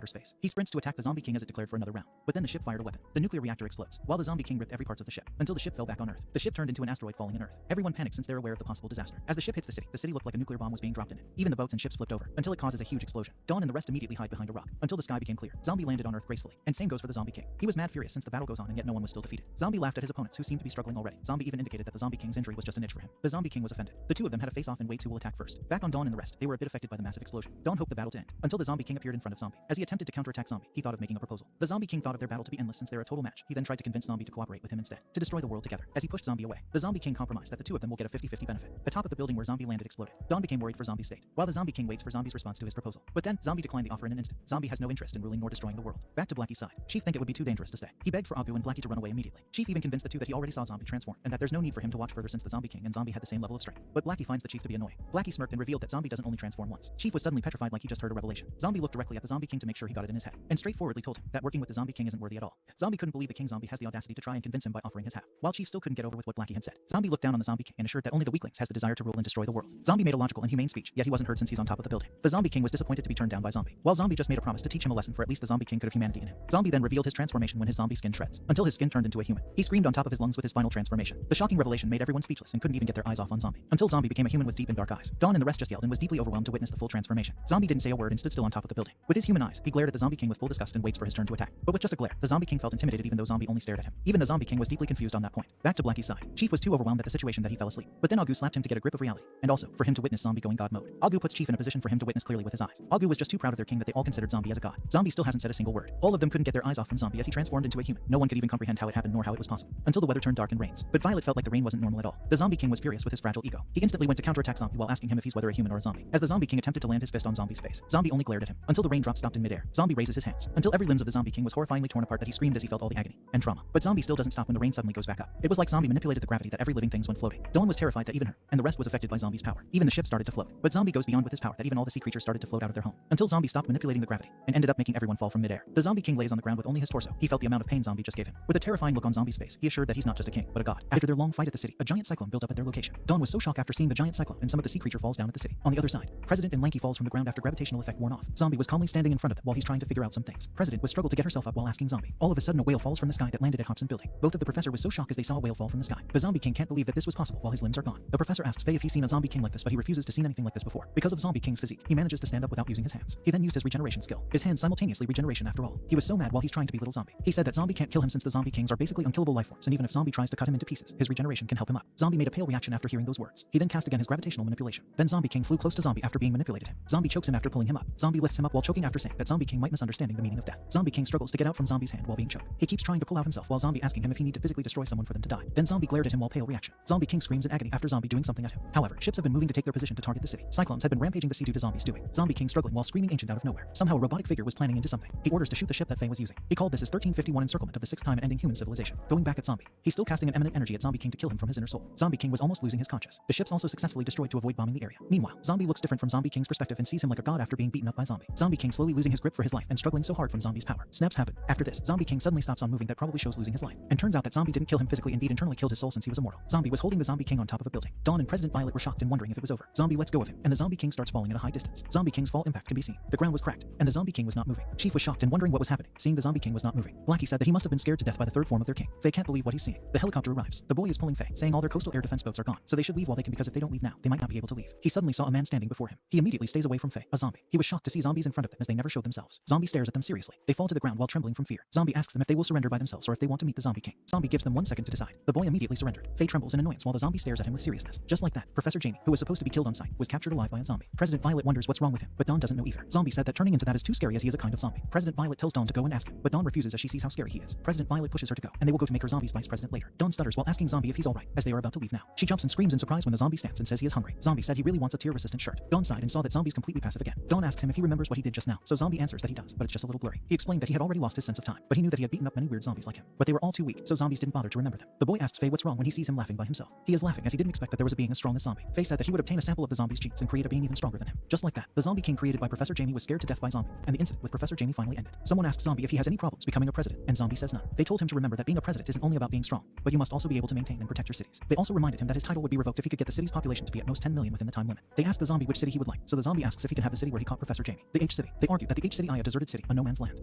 outer space. He sprints to attack the Zombie King as it declared for another round, but then the ship fired a weapon. The nuclear reactor explodes, while the Zombie King ripped every parts of the ship, until the ship fell back on Earth. The ship turned into an asteroid falling on Earth. Everyone panicked since they're aware of the possible disaster. As the ship hits the city looked like a nuclear bomb was being dropped in it. Even the boats and ships flipped over, until it causes a huge explosion. Dawn and the rest immediately hide behind a rock, until the sky became clear. Zombie landed on Earth gracefully, and same goes for the Zombie King. He was mad furious since the battle goes on and yet no one was still defeated. Zombie laughed at his opponents who seemed to be struggling already. Zombie even indicated that the Zombie King's injury was just an itch for him. The Zombie King was offended. The two of them had a face-off and waits who will attack first. Back on Dawn and the rest, they were a bit affected by the massive explosion. Dawn hoped the battle to end, until the Zombie King appeared in front of Zombie. As he attempted to counterattack Zombie, he thought of making a proposal. The Zombie King thought of their battle to be endless since they're a total match. He then tried to convince Zombie to cooperate with him instead, to destroy the world together. As he pushed Zombie away, the Zombie King compromised that the two of them will get a 50-50 benefit. The top of the building where Zombie landed exploded. Dawn became worried for Zombie's state, while the Zombie King waits for Zombie's response to his proposal. But then, Zombie declined the offer in an instant. Zombie has no interest in ruling nor destroying the world. Back to Blackie's side. Chief think it would be too dangerous to stay. He begged for Agu and Blackie to run away immediately. Chief even convinced the two that he already saw Zombie transform, and that there's no need for him to watch further since the Zombie King and Zombie had the same level of strength. But Blackie finds the Chief to be annoying. Blackie smirked and revealed that Zombie doesn't only transform once. Chief was suddenly petrified like he just heard a revelation. Zombie looked directly at the Zombie King to make sure he got it in his head, and straightforwardly told him that working with the Zombie King isn't worthy at all. Zombie couldn't believe the King Zombie has the audacity to try and convince him by offering his half, while Chief still couldn't get over with what Blackie had said. Zombie looked down on the Zombie King and assured that only the weaklings has the desire to rule and destroy the world. Zombie made a logical and humane speech, yet he wasn't heard since he's on top of the building. The Zombie King was disappointed to be turned down by Zombie, while Zombie just made a promise to teach him a lesson, for at least the Zombie King could have humanity in him. Zombie then revealed his transformation when his zombie skin shreds, until his skin turned into a human. He screamed on top of his lungs with his final transformation. The shocking revelation made everyone speechless and couldn't even get their eyes off on Zombie, until Zombie became a human with deep and dark eyes. Dawn and the rest just yelled and was deeply overwhelmed to witness the full transformation. Zombie didn't say a word and stood still on top of the building. With his human eyes, he glared at the Zombie King with full disgust and waits for his turn to attack. But with just a glare, the Zombie King felt intimidated even though Zombie only stared at him. Even the Zombie King was deeply confused on that point. Back to Blackie's side. Chief was too overwhelmed at the situation that he fell asleep. But then Agu slapped him to get a grip of reality, and also for him to witness Zombie going God mode. Agu puts Chief in a position for him to witness clearly with his eyes. Agu was just too proud of their king that they all considered Zombie as a god. Zombie still hasn't said a single word. All of them couldn't get their eyes off from Zombie as he transformed into a human. No one could even comprehend how it happened nor how it was possible, until the weather turned dark and rains. But Violet felt like the rain wasn't normal at all. The Zombie King was furious with his fragile ego. He instantly went to counterattack Zombie while asking him if he's whether a human or a zombie. As the Zombie King attempted to land his fist on Zombie's face, Zombie only glared at him, until the raindrop stopped in midair. Zombie raises his hands, until every limbs of the Zombie King was horrifyingly torn apart that he screamed as he felt all the agony and trauma. But Zombie still doesn't stop when the rain suddenly goes back up. It was like Zombie manipulated the gravity that every living thing's when floating. Dawn was terrified that even her, and the rest was affected by Zombie's power. Even the ship started to float. But Zombie goes beyond with his power that even all the sea creatures started to float out of their home, until Zombie stopped manipulating the gravity, and ended up making everyone fall from midair. The Zombie King lays on the ground with only his torso. He felt the amount of pain Zombie just gave him. With a terrifying look on Zombie's face, he assured that he's not just a king, but a god. After their long fight at the city, a giant cyclone built up at their location. Dawn was so shocked after seeing the giant cyclone, and some of the sea creature falls down at the city. On the other side, President and Lanky falls from the ground after gravitational effect worn off. Zombie was calmly standing in front of them while he's trying to figure out some things. President was struggled to get herself up while asking Zombie. All of a sudden, a whale falls from the sky that landed at Hobson Building. Both of the professor was so shocked as they saw a whale fall from the sky. The Zombie King can't believe that this was possible while his limbs are gone. The professor asks Faye if he's seen a Zombie King like this, but he refuses to see anything like this before. Because of Zombie King's physique, he manages to stand up without using his hands. He then used his regeneration skill. His hands simultaneously regeneration after all. He was so mad while he's trying to be little Zombie. He said that Zombie can't kill him since the Zombie Kings are basically unkillable life forms, and even if Zombie tries to cut him into pieces, his regeneration can help him up. Zombie made a pale reaction after hearing those words. He then cast again his gravitational manipulation. Then Zombie King flew close to Zombie after being manipulated him. Zombie chokes him after pulling him up. Zombie lifts him up while choking after saying that Zombie King might misunderstanding the meaning of death. Zombie King struggles to get out from Zombie's hand while being choked. He keeps trying to pull out himself while Zombie asking him if he need to physically destroy someone for them to die. Then Zombie glared at him while pale reaction. Zombie King screams in agony after Zombie doing something at him. However, ships have been moving to take their position to target the city. Cyclones had been rampaging the sea due to Zombie's doing. Zombie King struggling while screaming ancient out of nowhere. Somehow a robotic figure was planning into something. He orders to shoot the ship that Faye was using. He called this his 1351 encirclement of the 6th time and ending human civilization. Going back at Zombie. He's still casting an eminent energy at Zombie King to kill him from his inner soul. Zombie King was almost losing his conscience. The ships also successfully destroyed to avoid bombing the area. Meanwhile, Zombie looks different from Zombie King's perspective and sees him like a god after being beaten up by Zombie. Zombie King slowly losing his grip for his life and struggling so hard from Zombie's power. Snaps happen. After this, Zombie King suddenly stops on moving that probably shows losing his life. And turns out that Zombie didn't kill him physically, indeed internally killed his soul since he was immortal. Zombie was holding the Zombie King on top of a building. Dawn and President Violet were shocked and wondering if it was over. Zombie lets go of him, and the Zombie King starts falling at a high distance. Zombie King's fall impact can be seen. The ground was cracked, and the Zombie King was not moving. Chief was shocked and wondering what was happening, seeing the Zombie King was not moving. Blackie said that he must have been scared to death by the third form of their king. Faye can't believe what he's seeing. The helicopter arrives. The boy is pulling Faye, saying all their coastal air defense boats are gone, so they should leave while they can because if they don't leave now, they might not be able to leave. He suddenly saw a man standing before him. He immediately stays away from Faye, a zombie. He was shocked to see zombies in front of them as they never showed themselves. Zombie stares at them seriously. They fall to the ground while trembling from fear. Zombie asks them if they will surrender by themselves or if they want to meet the Zombie King. Zombie gives them 1 second to decide. The boy immediately surrendered. Faye trembles in annoyance while the zombie stares at him with seriousness. Just like that, Professor Jamie, who was supposed to be killed on sight, was captured alive by a zombie. President Violet wonders what's wrong with him, but Dawn doesn't know either. Zombie said that turning into that is too scary as he is a kind of zombie. President Violet tells Dawn to go and ask him, but Dawn refuses as she sees how scary he is. President Violet pushes her to go, and they will go to make her Zombie's vice president later. Dawn stutters while asking Zombie if he's alright, as they are about to leave now. She jumps and screams in surprise when the zombie stands and says he is hungry. Zombie said he really wants a tear-resistant shirt. Dawn sighed and saw that Zombie's completely passive again. Dawn asks him if he remembers what he did just now, so Zombie answers that he does, but it's just a little blurry. He explained that he had already lost his sense of time, but he knew that he had beaten up many weird zombies like him. But they were all too weak, so zombies didn't bother to remember them. The boy asks Faye what's wrong when he sees him laughing by himself. He is laughing as he didn't expect that there was a being as strong as Zombie. Faye said that he would obtain a sample of the zombie's genes and create a being even stronger than him. Just like that, the Zombie King created by Professor Jamie was scared to death by Zombie, and the incident with Professor Jamie finally ended. Someone asks Zombie if he has any problems becoming a president, and Zombie says none. They told him to remember that being a president isn't only about being strong, but you must also be able to maintain and protect your cities. They also reminded him that his title would be revoked if he could get the city's population to be at most 10 million within the time limit. They asked the zombie which city he would like, so the zombie asks if he can have the city where he caught Professor Jamie. The H city. They argued that the H H City I, a deserted city, a no man's land.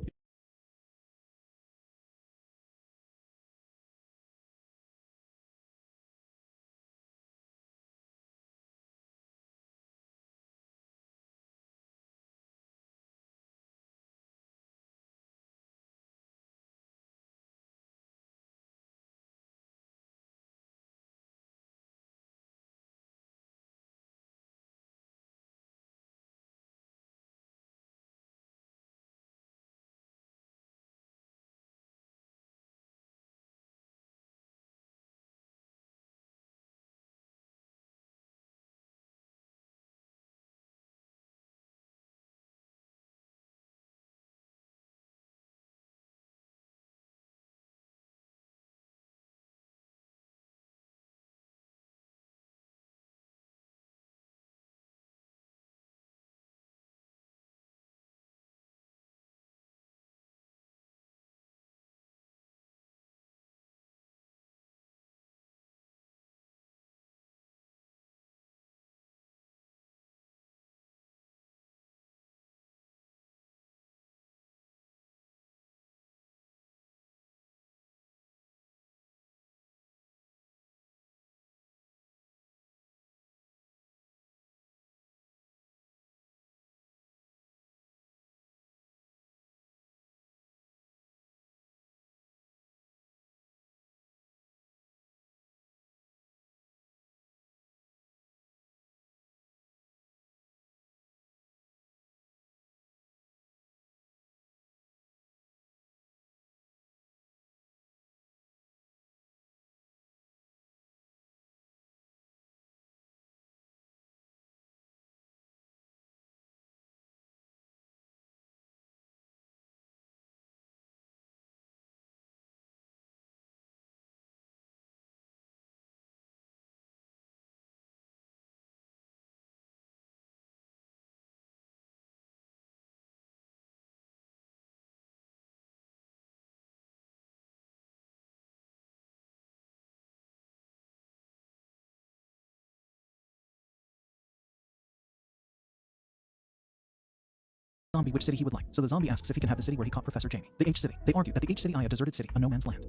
Zombie which city he would like, so the zombie asks if he can have the city where he caught Professor Jamie. The H City. They argue that the H City I, a deserted city, a no man's land.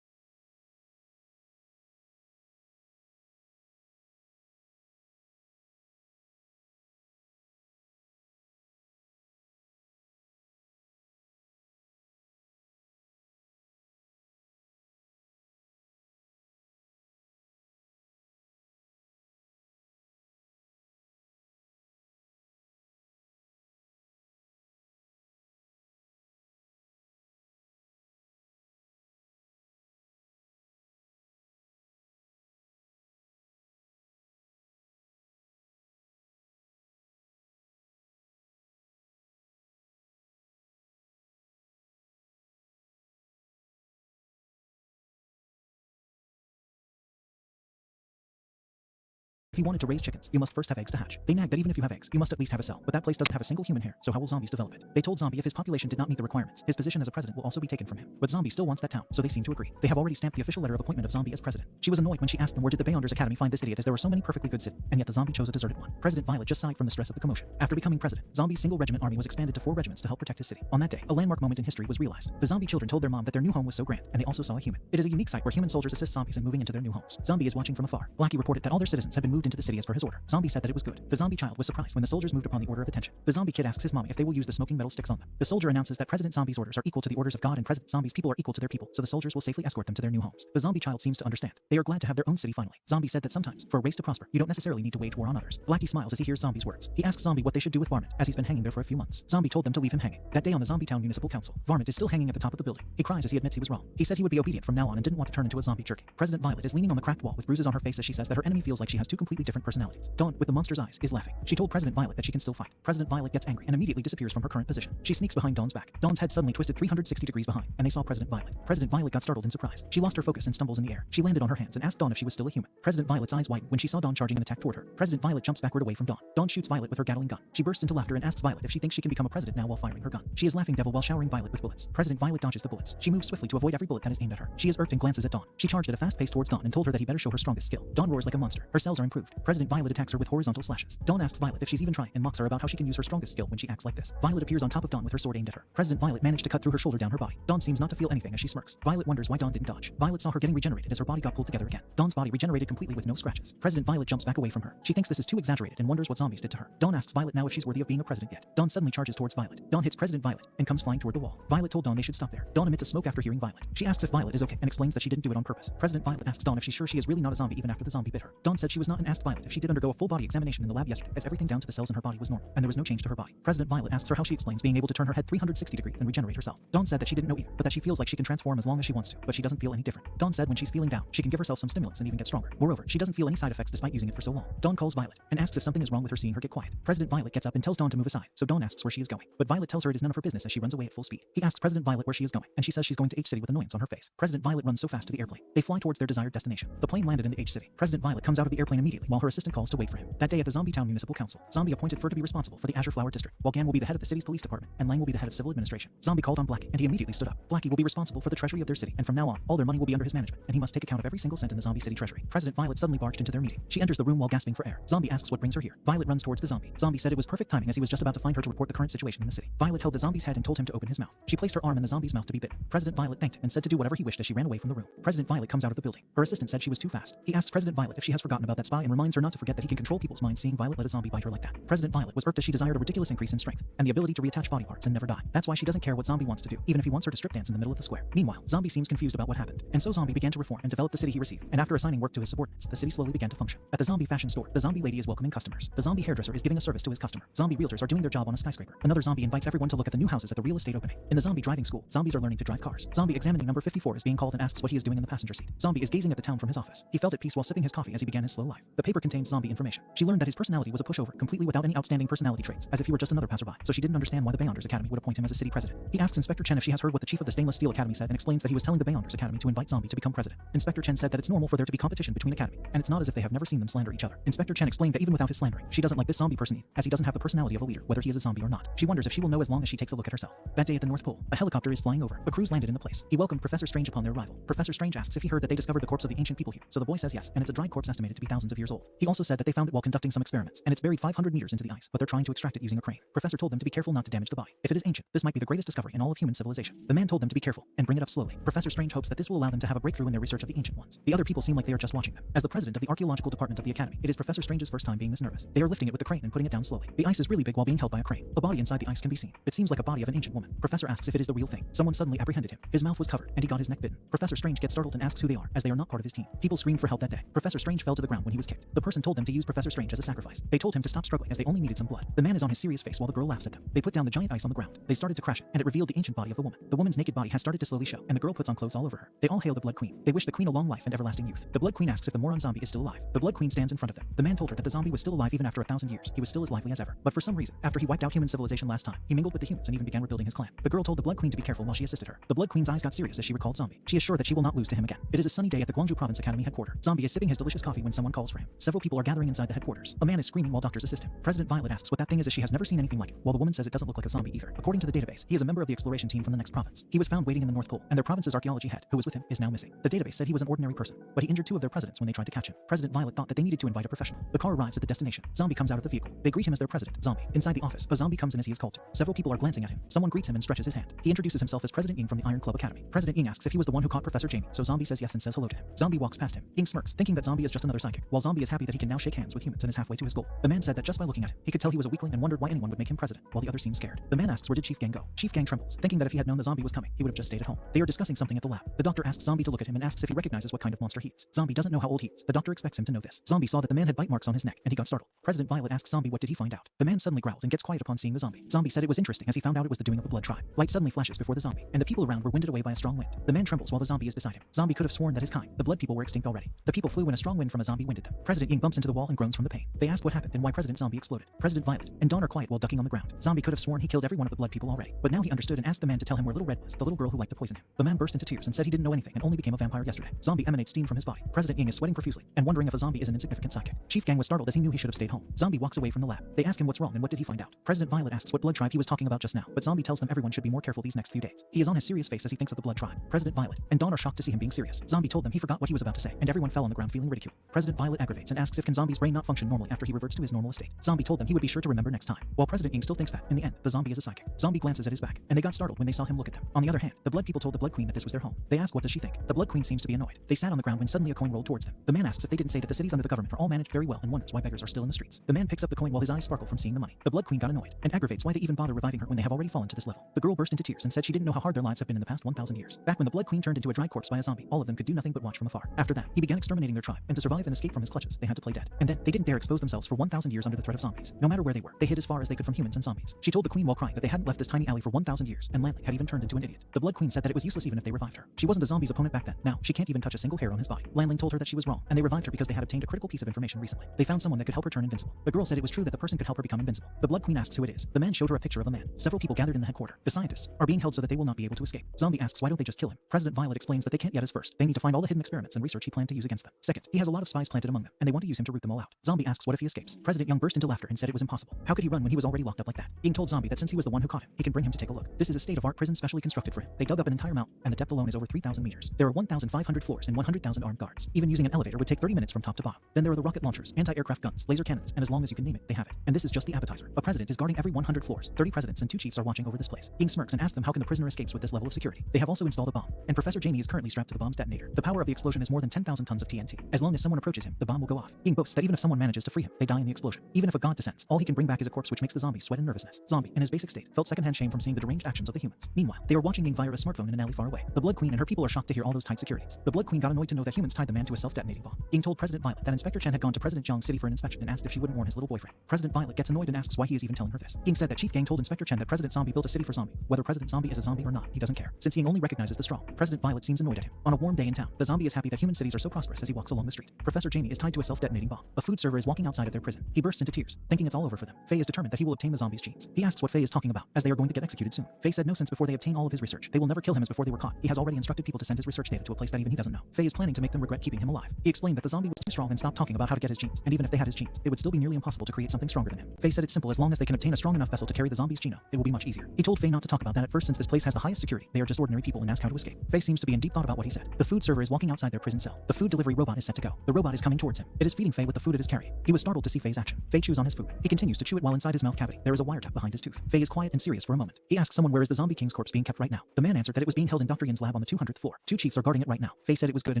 If you wanted to raise chickens, you must first have eggs to hatch. They nagged that even if you have eggs, you must at least have a cell. But that place doesn't have a single human here, so how will zombies develop it? They told Zombie if his population did not meet the requirements, his position as a president will also be taken from him. But Zombie still wants that town, so they seem to agree. They have already stamped the official letter of appointment of Zombie as president. She was annoyed when she asked them where did the Beyonders Academy find this idiot, as there were so many perfectly good cities, and yet the Zombie chose a deserted one. President Violet just sighed from the stress of the commotion. After becoming president, Zombie's single regiment army was expanded to 4 regiments to help protect his city. On that day, a landmark moment in history was realized. The zombie children told their mom that their new home was so grand, and they also saw a human. It is a unique sight where human soldiers assist zombies in moving into their new homes. Zombie is watching from afar. Blackie reported that all their citizens had been moved into the city as per his order. Zombie said that it was good. The zombie child was surprised when the soldiers moved upon the order of attention. The zombie kid asks his mommy if they will use the smoking metal sticks on them. The soldier announces that President Zombie's orders are equal to the orders of God and President Zombie's people are equal to their people, so the soldiers will safely escort them to their new homes. The zombie child seems to understand. They are glad to have their own city finally. Zombie said that sometimes, for a race to prosper, you don't necessarily need to wage war on others. Blackie smiles as he hears Zombie's words. He asks Zombie what they should do with Varmint, as he's been hanging there for a few months. Zombie told them to leave him hanging. That day on the Zombie Town Municipal Council, Varmint is still hanging at the top of the building. He cries as he admits he was wrong. He said he would be obedient from now on and didn't want to turn into a zombie jerky. President Violet is leaning on the cracked wall with bruises on her face as she says that her enemy feels like she has two completely different personalities. Dawn, with the monster's eyes, is laughing. She told President Violet that she can still fight. President Violet gets angry and immediately disappears from her current position. She sneaks behind Dawn's back. Dawn's head suddenly twisted 360 degrees behind, and they saw President Violet. President Violet got startled in surprise. She lost her focus and stumbles in the air. She landed on her hands and asked Dawn if she was still a human. President Violet's eyes widened when she saw Dawn charging an attack toward her. President Violet jumps backward away from Dawn. Dawn shoots Violet with her Gatling gun. She bursts into laughter and asks Violet if she thinks she can become a president now while firing her gun. She is laughing devil while showering Violet with bullets. President Violet dodges the bullets. She moves swiftly to avoid every bullet that is aimed at her. She is irked and glances at Dawn. She charged at a fast pace towards Dawn and told her that he better show her strongest skill. Dawn roars like a monster. Her cells are improved. President Violet attacks her with horizontal slashes. Dawn asks Violet if she's even trying and mocks her about how she can use her strongest skill when she acts like this. Violet appears on top of Dawn with her sword aimed at her. President Violet managed to cut through her shoulder down her body. Dawn seems not to feel anything as she smirks. Violet wonders why Dawn didn't dodge. Violet saw her getting regenerated as her body got pulled together again. Dawn's body regenerated completely with no scratches. President Violet jumps back away from her. She thinks this is too exaggerated and wonders what zombies did to her. Dawn asks Violet now if she's worthy of being a president yet. Dawn suddenly charges towards Violet. Dawn hits President Violet and comes flying toward the wall. Violet told Dawn they should stop there. Dawn emits a smoke after hearing Violet. She asks if Violet is okay and explains that she didn't do it on purpose. President Violet asks Dawn if she's sure she is really not a zombie even after the zombie bit her. Dawn said she was not and asked Violet if she did undergo a full body examination in the lab yesterday as everything down to the cells in her body was normal and there was no change to her body. President Violet asks her how she explains being able to turn her head 360 degrees and regenerate herself. Dawn said that she didn't know either, but that she feels like she can transform as long as she wants to, but she doesn't feel any different. Dawn said when she's feeling down, she can give herself some stimulants and even get stronger. Moreover, she doesn't feel any side effects despite using it for so long. Dawn calls Violet and asks if something is wrong with her seeing her get quiet. President Violet gets up and tells Dawn to move aside, so Dawn asks where she is going. But Violet tells her it is none of her business as she runs away at full speed. He asks President Violet where she is going, and she says she's going to H-City with annoyance on her face. President Violet runs so fast to the airplane. They fly towards their desired destination. The plane landed in the H-City. President Violet comes out of the airplane immediately while her assistant calls to wait for him. That day at the Zombie Town Municipal Council, Zombie appointed Fur to be responsible for the Azure Flower District, while Gan will be the head of the city's police department, and Lang will be the head of civil administration. Zombie called on Blackie, and he immediately stood up. Blackie will be responsible for the treasury of their city, and from now on, all their money will be under his management, and he must take account of every single cent in the Zombie City treasury. President Violet suddenly barged into their meeting. She enters the room while gasping for air. Zombie asks what brings her here. Violet runs towards the zombie. Zombie said it was perfect timing as he was just about to find her to report the current situation in the city. Violet held the zombie's head and told him to open his mouth. She placed her arm in the zombie's mouth to be bitten. President Violet thanked him and said to do whatever he wished as she ran away from the room. President Violet comes out of the building. Her assistant said she was too fast. He asks President Violet if she has forgotten about that spy and reminds her not to forget that he can control people's minds, seeing Violet let a zombie bite her like that. President Violet was irked as she desired a ridiculous increase in strength and the ability to reattach body parts and never die. That's why she doesn't care what Zombie wants to do, even if he wants her to strip dance in the middle of the square. Meanwhile, Zombie seems confused about what happened, and so Zombie began to reform and develop the city he received, and after assigning work to his subordinates, the city slowly began to function. At the zombie fashion store, the zombie lady is welcoming customers. The zombie hairdresser is giving a service to his customer. Zombie realtors are doing their job on a skyscraper. Another zombie invites everyone to look at the new houses at the real estate opening. In the zombie driving school, zombies are learning to drive cars. Zombie examining number 54 is being called and asks what he is doing in the passenger seat. Zombie is gazing at the town from his office. He felt at peace while sipping his coffee as he began his slow life. The paper contains zombie information. She learned that his personality was a pushover, completely without any outstanding personality traits, as if he were just another passerby, so she didn't understand why the Beyonders Academy would appoint him as a city president. He asks Inspector Chen if she has heard what the chief of the Stainless Steel Academy said and explains that he was telling the Beyonders Academy to invite Zombie to become president. Inspector Chen said that it's normal for there to be competition between academy, and it's not as if they have never seen them slander each other. Inspector Chen explained that even without his slandering, she doesn't like this zombie person either, as he doesn't have the personality of a leader, whether he is a zombie or not. She wonders if she will know as long as she takes a look at herself. That day at the North Pole, a helicopter is flying over. A cruise landed in the place. He welcomed Professor Strange upon their arrival. Professor Strange asks if he heard that they discovered the corpse of the ancient people here, so the boy says yes, and it's a dried corpse estimated to be thousands of years old. He also said that they found it while conducting some experiments, and it's buried 500 meters into the ice, but they're trying to extract it using a crane. Professor told them to be careful not to damage the body. If it is ancient, this might be the greatest discovery in all of human civilization. The man told them to be careful and bring it up slowly. Professor Strange hopes that this will allow them to have a breakthrough in their research of the ancient ones. The other people seem like they are just watching them. As the president of the archaeological department of the academy, it is Professor Strange's first time being this nervous. They are lifting it with the crane and putting it down slowly. The ice is really big while being held by a crane. A body inside the ice can be seen. It seems like a body of an ancient woman. Professor asks if it is the real thing. Someone suddenly apprehended him. His mouth was covered, and he got his neck bitten. Professor Strange gets startled and asks who they are, as they are not part of his team. People screamed for help that day. Professor Strange fell to the ground when he was kicked. The person told them to use Professor Strange as a sacrifice. They told him to stop struggling as they only needed some blood. The man is on his serious face while the girl laughs at them. They put down the giant ice on the ground. They started to crash it, and it revealed the ancient body of the woman. The woman's naked body has started to slowly show, and the girl puts on clothes all over her. They all hail the Blood Queen. They wish the queen a long life and everlasting youth. The Blood Queen asks if the moron zombie is still alive. The Blood Queen stands in front of them. The man told her that the zombie was still alive even after 1,000 years. He was still as lively as ever. But for some reason, after he wiped out human civilization last time, he mingled with the humans and even began rebuilding his clan. The girl told the Blood Queen to be careful while she assisted her. The Blood Queen's eyes got serious as she recalled Zombie. She is sure that she will not lose to him again. It is a sunny day at the Guangzhou Province Academy headquarters. Zombie is sipping his delicious coffee when someone calls for him. Several people are gathering inside the headquarters. A man is screaming while doctors assist him. President Violet asks what that thing is as she has never seen anything like it, while the woman says it doesn't look like a zombie either. According to the database, he is a member of the exploration team from the next province. He was found waiting in the North Pole, and their province's archaeology head, who was with him, is now missing. The database said he was an ordinary person, but he injured 2 of their presidents when they tried to catch him. President Violet thought that they needed to invite a professional. The car arrives at the destination. Zombie comes out of the vehicle. They greet him as their president, Zombie. Inside the office, a zombie comes in as he is called to. Several people are glancing at him. Someone greets him and stretches his hand. He introduces himself as President Ying from the Iron Club Academy. President Ying asks if he was the one who caught Professor Jamie, so Zombie says yes and says hello to him. Zombie walks past him. Ying smirks, thinking that Zombie is just another psychic. While Zombie zombie is happy that he can now shake hands with humans and is halfway to his goal. The man said that just by looking at him, he could tell he was a weakling and wondered why anyone would make him president, while the other seemed scared. The man asks where did Chief Gang go. Chief Gang trembles, thinking that if he had known the zombie was coming, he would have just stayed at home. They are discussing something at the lab. The doctor asks Zombie to look at him and asks if he recognizes what kind of monster he is. Zombie doesn't know how old he is. The doctor expects him to know this. Zombie saw that the man had bite marks on his neck, and he got startled. President Violet asks Zombie what did he find out. The man suddenly growled and gets quiet upon seeing the zombie. Zombie said it was interesting as he found out it was the doing of the Blood Tribe. Light suddenly flashes before the zombie, and the people around were winded away by a strong wind. The man trembles while the zombie is beside him. Zombie could have sworn that his kind, the Blood people, were extinct already. The people flew when a strong wind from a zombie winded them. President Ying bumps into the wall and groans from the pain. They ask what happened and why President Zombie exploded. President Violet and Dawn are quiet while ducking on the ground. Zombie could have sworn he killed every one of the Blood people already, but now he understood and asked the man to tell him where Little Red was, the little girl who liked to poison him. The man burst into tears and said he didn't know anything and only became a vampire yesterday. Zombie emanates steam from his body. President Ying is sweating profusely and wondering if a zombie is an insignificant sidekick. Chief Gang was startled as he knew he should have stayed home. Zombie walks away from the lab. They ask him what's wrong and what did he find out. President Violet asks what Blood Tribe he was talking about just now, but Zombie tells them everyone should be more careful these next few days. He is on his serious face as he thinks of the Blood Tribe. President Violet and Dawn are shocked to see him being serious. Zombie told them he forgot what he was about to say, and everyone fell on the ground feeling ridiculed. President Violet aggravates and asks if can Zombie's brain not function normally after he reverts to his normal estate. Zombie told them he would be sure to remember next time, while President Ying still thinks that, in the end, the zombie is a psychic. Zombie glances at his back, and they got startled when they saw him look at them. On the other hand, the Blood people told the Blood Queen that this was their home. They ask what does she think. The Blood Queen seems to be annoyed. They sat on the ground when suddenly a coin rolled towards them. The man asks if they didn't say that the cities under the government are all managed very well and wonders why beggars are still in the streets. The man picks up the coin while his eyes sparkle from seeing the money. The Blood Queen got annoyed and aggravates why they even bother reviving her when they have already fallen to this level. The girl burst into tears and said she didn't know how hard their lives have been in the past 1,000 years. Back when the Blood Queen turned into a dry corpse by a zombie, all of them could do nothing but watch from afar. After that, he began exterminating their tribe, and to survive and escape from his clutches, they had to play dead. And then, they didn't dare expose themselves for 1,000 years under the threat of zombies. No matter where they were, they hid as far as they could from humans and zombies. She told the Queen while crying that they hadn't left this tiny alley for 1,000 years, and Lanley had even turned into an idiot. The Blood Queen said that it was useless even if they revived her. She wasn't a zombie's opponent back then. Now, she can't even touch a single hair on his body. Lanling told her that she was wrong, and they revived her because they had obtained a critical piece of information recently. They found someone that could help her turn invincible. The girl said it was true that the person could help her become invincible. The Blood Queen asks who it is. The man showed her a picture of a man. Several people gathered in the headquarters. The scientists are being held so that they will not be able to escape. Zombie asks why don't they just kill him. President Violet explains that they can't yet as first. They need to find all the hidden experiments and research he planned to use against them. Second, he has a lot of spies planted among them, and they want to use him to root them all out. Zombie asks what if he escapes. President Young burst into laughter and said it was impossible. How could he run when he was already locked up like that? Ying told Zombie that since he was the one who caught him, he can bring him to take a look. This is a state-of-art prison specially constructed for him. They dug up an entire mountain, and the depth alone is over 3,000 meters. There are 1,500 floors and 100,000 armed guards. Even using an elevator would take 30 minutes from top to bottom. Then there are the rocket launchers, anti-aircraft guns, laser cannons, and as long as you can name it, they have it. And this is just the appetizer. A president is guarding every 100 floors. 30 presidents and 2 chiefs are watching over this place. Ying smirks and asks them how can the prisoner escapes with this level of security. They have also installed a bomb, and Professor Jamie is currently strapped to the bomb's detonator. The power of the explosion is more than 10,000 tons of TNT. As long as someone approaches him, the bomb will go off. Ying boasts that even if someone manages to free him, they die in the explosion. Even if a god descends, all he can bring back is a corpse which makes the zombie sweat in nervousness. Zombie, in his basic state, felt secondhand shame from seeing the deranged actions of the humans. Meanwhile, they are watching Ying via a smartphone in an alley far away. The Blood Queen and her people are shocked to hear all those tight securities. The Blood Queen got annoyed to know that humans tied the man to a self-detonating bomb. Ying told President Violet that Inspector Chen had gone to President Jiang's city for an inspection and asked if she wouldn't warn his little boyfriend. President Violet gets annoyed and asks why he is even telling her this. Ying said that Chief Gang told Inspector Chen that President Zombie built a city for zombie. Whether President Zombie is a zombie or not, he doesn't care. Since Ying only recognizes the straw, President Violet seems annoyed at him. On a warm day in town, the zombie is happy that human cities are so prosperous as he walks along the street. Professor Jamie is tied to a self-detonating bomb. A food server is walking outside of their prison. He bursts into tears, thinking it's all over for them. Faye is determined that he will obtain the zombie's genes. He asks what Faye is talking about, as they are going to get executed soon. Faye said no, since before they obtain all of his research, they will never kill him as before they were caught. He has already instructed people to send his research data to a place that even he doesn't know. Faye is planning to make them regret keeping him alive. He explained that the zombie was too strong and stopped talking about how to get his genes, and even if they had his genes, it would still be nearly impossible to create something stronger than him. Faye said it's simple, as long as they can obtain a strong enough vessel to carry the zombie's genome, it will be much easier. He told Faye not to talk about that at first since this place has the highest security. They are just ordinary people and ask how to escape. Faye seems to be in deep thought about what he said. The food server is walking outside their prison cell. The food delivery robot is set to go. The robot is coming towards him. It is feeding Faye with the food it is carrying. He was startled to see Faye's action. Faye chews on his food. He continues to chew it while inside his mouth cavity there is a wiretap behind his tooth. Faye is quiet and serious for a moment. He asks someone where is the zombie king's corpse being kept right now. The man answered that it was being held in Dr. Yin's lab on the 200th floor. 2 chiefs are guarding it right now. Faye said it was good.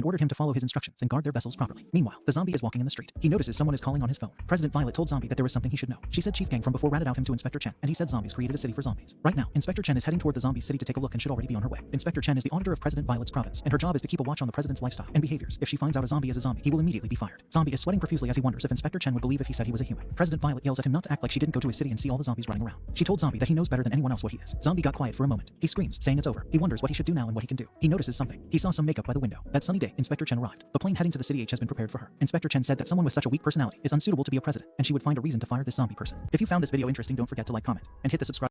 and ordered him to follow his instructions and guard their vessels properly. Meanwhile, the zombie is walking in the street. He notices someone is calling on his phone. President Violet told Zombie that there was something he should know. She said Chief Gang from before ratted out him to Inspector Chen, and he said zombies created a city for zombies. Right now, Inspector Chen is heading toward the zombie city to take a look and should already be on her way. Inspector Chen is the auditor of President Violet's province, and her job is to keep a watch on the president's lifestyle and behaviors. If she finds out a zombie is a zombie, he will immediately be fired. Zombie is sweating profusely as he wonders if Inspector Chen would believe if he said he was a human. President Violet yells at him not to act like she didn't go to his city and see all the zombies running around. She told Zombie that he knows better than anyone else what he is. Zombie got quiet for a moment. He screams, saying it's over. He wonders what he should do now and what he can do. He notices something. He saw some makeup by the window. That sunny day, Inspector Chen arrived. The plane heading to the city H has been prepared for her. Inspector Chen said that someone with such a weak personality is unsuitable to be a president, and she would find a reason to fire this zombie person. If you found this video interesting, don't forget to like, comment, and hit the subscribe